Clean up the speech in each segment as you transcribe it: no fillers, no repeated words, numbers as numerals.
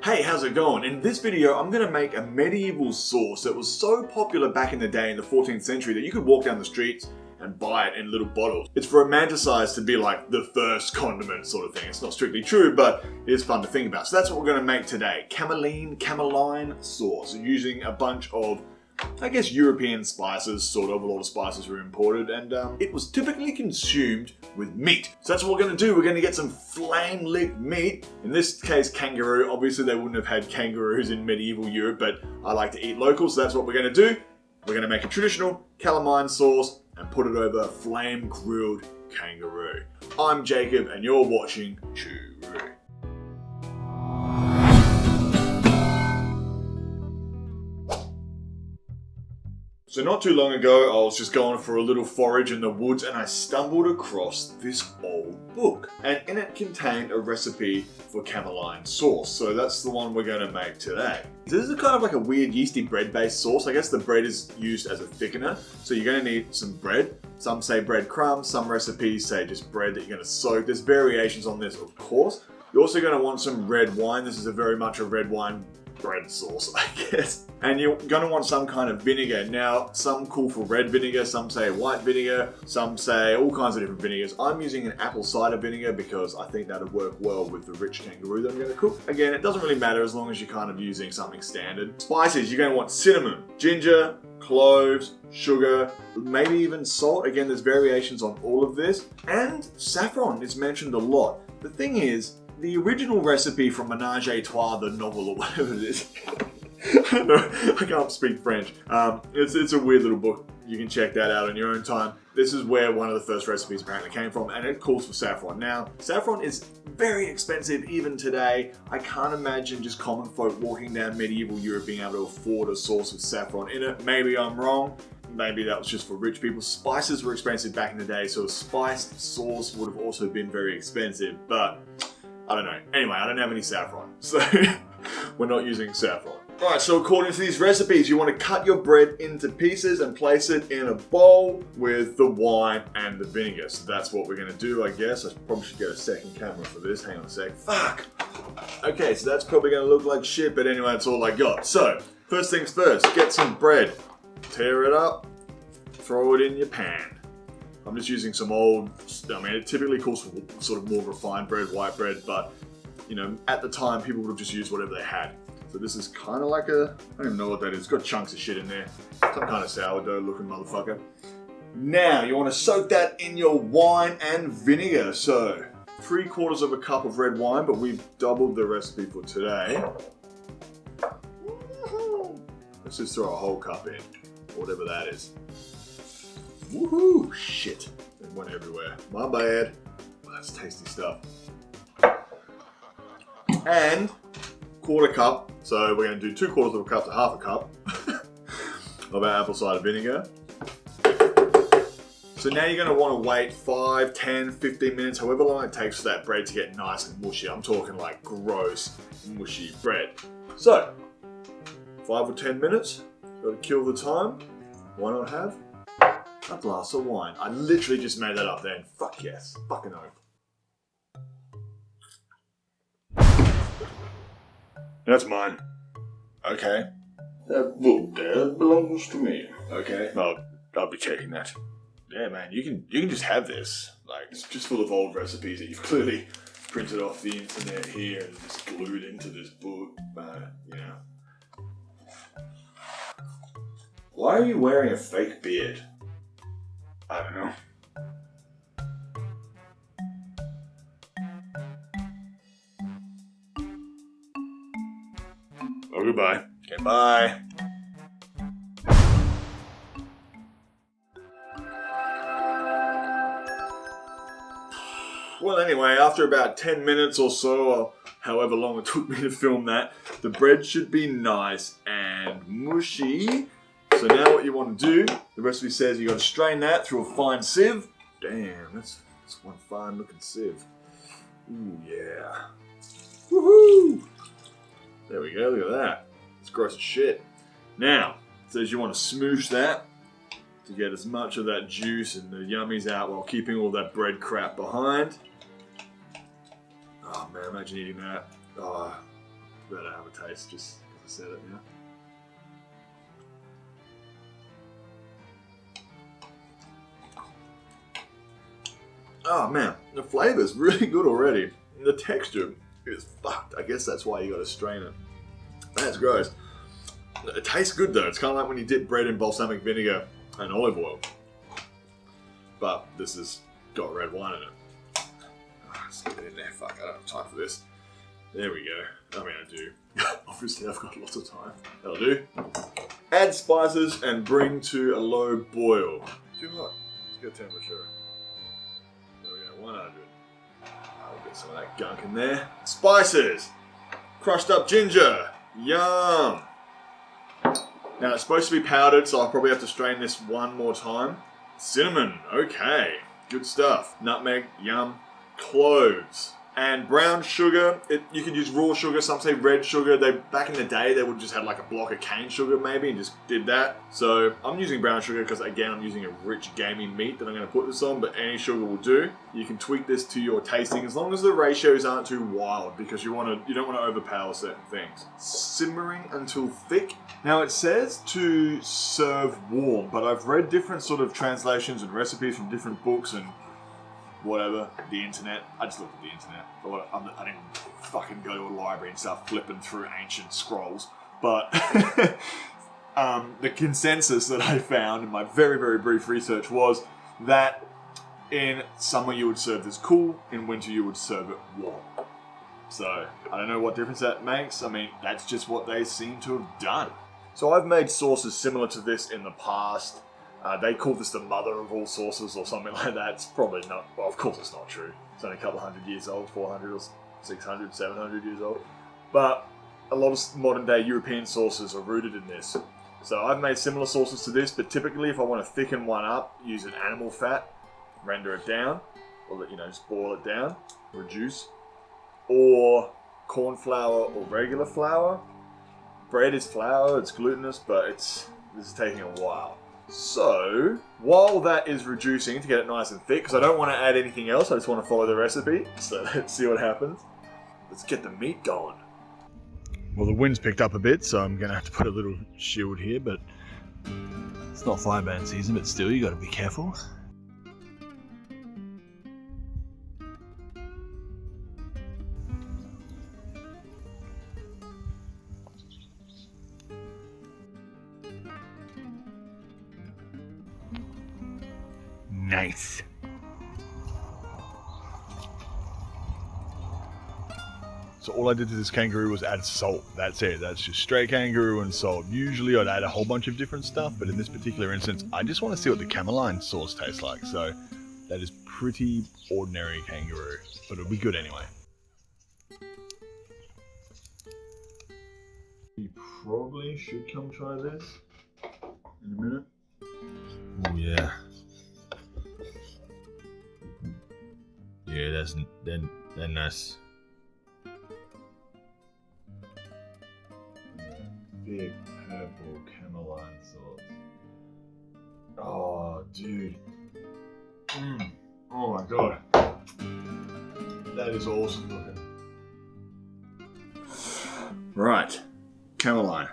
Hey, how's it going? In this video, I'm going to make a medieval sauce that was so popular back in the day in the 14th century that you could walk down the streets and buy it in little bottles. It's romanticized to be like the first condiment sort of thing. It's not strictly true, but it is fun to think about. So that's what we're going to make today. Cameline sauce, using a bunch of, I guess, European spices, sort of. A lot of spices were imported, and it was typically consumed with meat. So that's what we're going to do. We're going to get some flame-licked meat. In this case, kangaroo. Obviously, they wouldn't have had kangaroos in medieval Europe, but I like to eat local, so that's what we're going to do. We're going to make a traditional calamine sauce and put it over a flame-grilled kangaroo. I'm Jacob, and you're watching Choo. So not too long ago, I was just going for a little forage in the woods and I stumbled across this old book. And in it contained a recipe for cameline sauce. So that's the one we're going to make today. This is kind of like a weird yeasty bread-based sauce. I guess the bread is used as a thickener. So you're going to need some bread. Some say breadcrumbs, some recipes say just bread that you're going to soak. There's variations on this, of course. You're also going to want some red wine. This is very much a red wine bread sauce, I guess. And you're going to want some kind of vinegar. Now, some call for red vinegar, some say white vinegar, some say all kinds of different vinegars. I'm using an apple cider vinegar because I think that'll work well with the rich kangaroo that I'm going to cook. Again, it doesn't really matter as long as you're kind of using something standard. Spices, you're going to want cinnamon, ginger, cloves, sugar, maybe even salt. Again, there's variations on all of this. And saffron is mentioned a lot. The thing is, the original recipe from Menage a Trois, the novel or whatever it is. I don't know, I can't speak French. It's a weird little book. You can check that out on your own time. This is where one of the first recipes apparently came from, and it calls for saffron. Now, saffron is very expensive even today. I can't imagine just common folk walking down medieval Europe being able to afford a sauce with saffron in it. Maybe I'm wrong. Maybe that was just for rich people. Spices were expensive back in the day, so a spiced sauce would have also been very expensive, but I don't know. Anyway, I don't have any saffron, so we're not using saffron. Right, so according to these recipes, you want to cut your bread into pieces and place it in a bowl with the wine and the vinegar. So that's what we're going to do, I guess. I probably should get a second camera for this. Hang on a sec. Fuck! Okay, so that's probably going to look like shit, but anyway, that's all I got. So, first things first, get some bread. Tear it up, throw it in your pan. I'm just using some old, it typically calls for sort of more refined bread, white bread, but, you know, at the time, people would have just used whatever they had. So this is kind of like I don't even know what that is. It's got chunks of shit in there. Some kind of sourdough looking motherfucker. Now, you want to soak that in your wine and vinegar. So, 3/4 of a cup of red wine, but we've doubled the recipe for today. Let's just throw a whole cup in, whatever that is. Woohoo! Shit. It went everywhere. My bad. Oh, that's tasty stuff. And 1/4 cup. So we're going to do 2/4 of a cup to 1/2 a cup of our apple cider vinegar. So now you're going to want to wait 5, 10, 15 minutes, however long it takes for that bread to get nice and mushy. I'm talking like gross, mushy bread. So, 5 or 10 minutes. Got to kill the time. Why not have a glass of wine? I literally just made that up then. Fuck yes. Fucking oath. That's mine. Okay. That belongs to me. Okay. I'll be checking that. Yeah, man, you can just have this. Like, it's just full of old recipes that you've clearly printed off the internet here and just glued into this book. You know. Why are you wearing a fake beard? I don't know. Oh, goodbye. Okay, bye. Well, anyway, after about 10 minutes or so, or however long it took me to film that, the bread should be nice and mushy. So now what you want to do, the recipe says you got to strain that through a fine sieve. Damn, that's one fine looking sieve. Ooh, yeah. Woohoo! There we go, look at that. It's gross as shit. Now, it says you want to smoosh that to get as much of that juice and the yummies out while keeping all that bread crap behind. Oh man, imagine eating that. Oh, better have a taste just because I said it, you know. Oh man, the flavour's really good already. The texture is fucked. I guess that's why you gotta strain it. That's gross. It tastes good though. It's kind of like when you dip bread in balsamic vinegar and olive oil. But this has got red wine in it. Let's get it in there. Fuck, I don't have time for this. There we go. I mean, I do. Obviously, I've got lots of time. That'll do. Add spices and bring to a low boil. Too hot. Let's get temperature. There we go, 100. I'll get some of that gunk in there. Spices. Crushed up ginger. Yum. Now, it's supposed to be powdered, so I'll probably have to strain this one more time. Cinnamon. Okay. Good stuff. Nutmeg. Yum. Cloves. And brown sugar, you could use raw sugar, some say red sugar. Back in the day, they would just have like a block of cane sugar maybe and just did that. So I'm using brown sugar because again, I'm using a rich gamey meat that I'm going to put this on, but any sugar will do. You can tweak this to your tasting as long as the ratios aren't too wild because you don't want to overpower certain things. Simmering until thick. Now it says to serve warm, but I've read different sort of translations and recipes from different books and whatever, the internet. I just looked at the internet. I didn't fucking go to a library and start flipping through ancient scrolls. But the consensus that I found in my very, very brief research was that in summer you would serve this cool, in winter you would serve it warm. So, I don't know what difference that makes. I mean, that's just what they seem to have done. So I've made sauces similar to this in the past. They call this the mother of all sauces or something like that. It's probably not, well, of course it's not true. It's only a couple hundred years old, 400 or 600, 700 years old. But a lot of modern day European sauces are rooted in this. So I've made similar sauces to this, but typically if I want to thicken one up, use an animal fat, render it down, or just boil it down, reduce, or corn flour or regular flour. Bread is flour, it's glutinous, but this is taking a while. So, while that is reducing to get it nice and thick, because I don't want to add anything else, I just want to follow the recipe. So let's see what happens. Let's get the meat going. Well, the wind's picked up a bit, so I'm going to have to put a little shield here, but it's not fire ban season, but still, you got to be careful. Nice. So all I did to this kangaroo was add salt. That's it. That's just straight kangaroo and salt. Usually I'd add a whole bunch of different stuff, but in this particular instance, I just want to see what the Cameline sauce tastes like. So that is pretty ordinary kangaroo, but it'll be good anyway. You probably should come try this in a minute. Oh yeah. Yeah, they're nice. Big purple Cameline sauce. Oh, dude. Oh my god. That is awesome looking. Right. Cameline.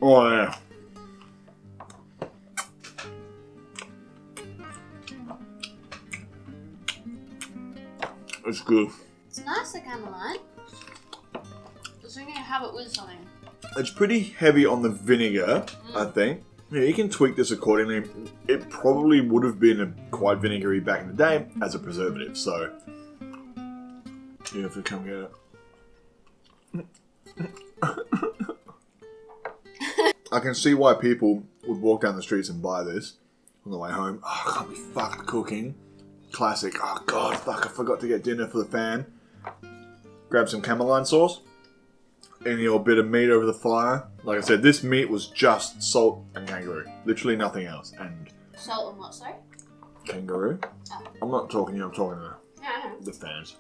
Oh yeah. It's good. It's nice, the Cameline. So you're going to have it with something. It's pretty heavy on the vinegar, I think. Yeah, you can tweak this accordingly. It probably would have been quite vinegary back in the day as a preservative, so you have to come get it. I can see why people would walk down the streets and buy this on the way home. Oh, I can't be fucked cooking. Classic. Oh god, fuck, I forgot to get dinner for the fam. Grab some Cameline sauce. And your bit of meat over the fire. Like I said, this meat was just salt and kangaroo. Literally nothing else. And salt and what, sorry? Kangaroo. Oh. I'm not talking to you, I'm talking to the fans.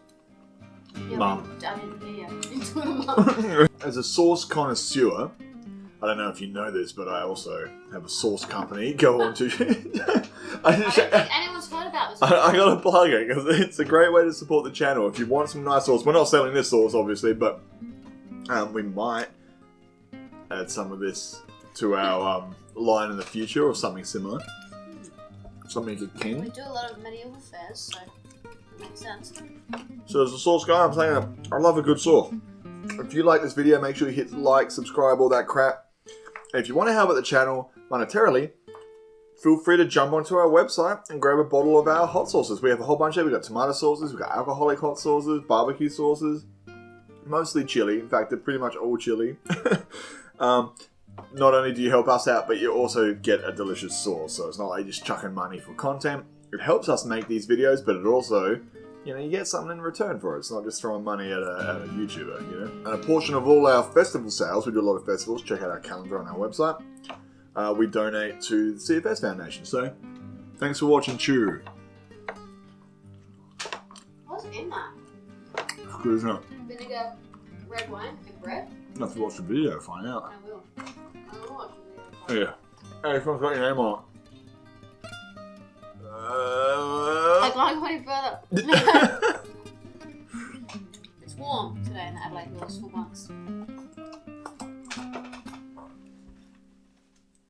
Yeah, Mum. I didn't hear you. Into a mum. As a sauce connoisseur, I don't know if you know this, but I also have a sauce company. Go on to... I don't think anyone's heard about the I gotta plug it because it's a great way to support the channel. If you want some nice sauce, we're not selling this sauce obviously, but we might add some of this to our line in the future or something similar. Something you could We king. do a lot of medieval fairs, so it makes sense. So as a sauce guy, I'm saying I love a good sauce. If you like this video, make sure you hit like, subscribe, all that crap. And if you want to help out the channel monetarily, feel free to jump onto our website and grab a bottle of our hot sauces. We have a whole bunch of it. We've got tomato sauces, we've got alcoholic hot sauces, barbecue sauces, mostly chili. In fact, they're pretty much all chili. Not only do you help us out, but you also get a delicious sauce. So it's not like you're just chucking money for content. It helps us make these videos, but it also, you know, you get something in return for it. It's not just throwing money at a YouTuber, you know. And a portion of all our festival sales, we do a lot of festivals. Check out our calendar on our website. We donate to the CFS Foundation. So, thanks for watching Choo. What's in that? It's good, isn't it? Vinegar, red wine, and bread? You have to watch the video to find out. I will. I will watch the video. Yeah. Hey, this one's got your name on I can't go any further. It's warm today in Adelaide Hills for once.